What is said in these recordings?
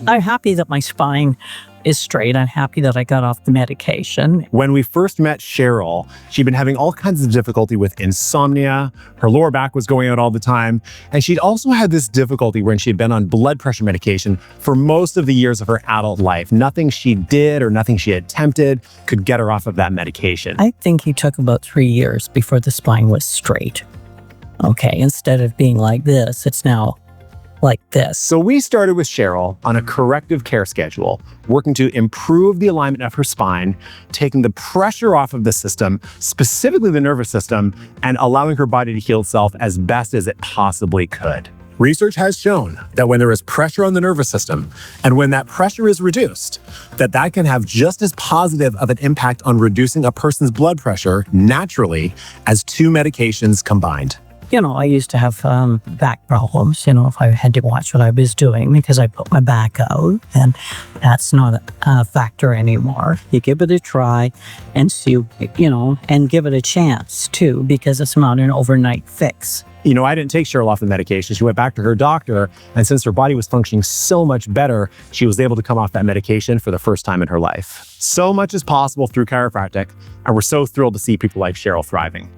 I'm happy that my spine is straight. I'm happy that I got off the medication. When we first met Sheryl, she'd been having all kinds of difficulty with insomnia. Her lower back was going out all the time. And she'd also had this difficulty when she'd been on blood pressure medication for most of the years of her adult life. Nothing she did or nothing she attempted could get her off of that medication. I think it took about 3 years before the spine was straight. Okay, instead of being like this, it's now like this. So we started with Sheryl on a corrective care schedule, working to improve the alignment of her spine, taking the pressure off of the system, specifically the nervous system, and allowing her body to heal itself as best as it possibly could. Research has shown that when there is pressure on the nervous system, and when that pressure is reduced, that can have just as positive of an impact on reducing a person's blood pressure naturally as 2 medications combined. You know, I used to have back problems, if I had to watch what I was doing because I put my back out, and that's not a factor anymore. You give it a try and see, and give it a chance too, because it's not an overnight fix. I didn't take Sheryl off the medication. She went back to her doctor, and since her body was functioning so much better, she was able to come off that medication for the first time in her life. So much is possible through chiropractic, and we're so thrilled to see people like Sheryl thriving.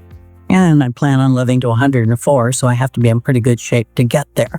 And I plan on living to 104, so I have to be in pretty good shape to get there.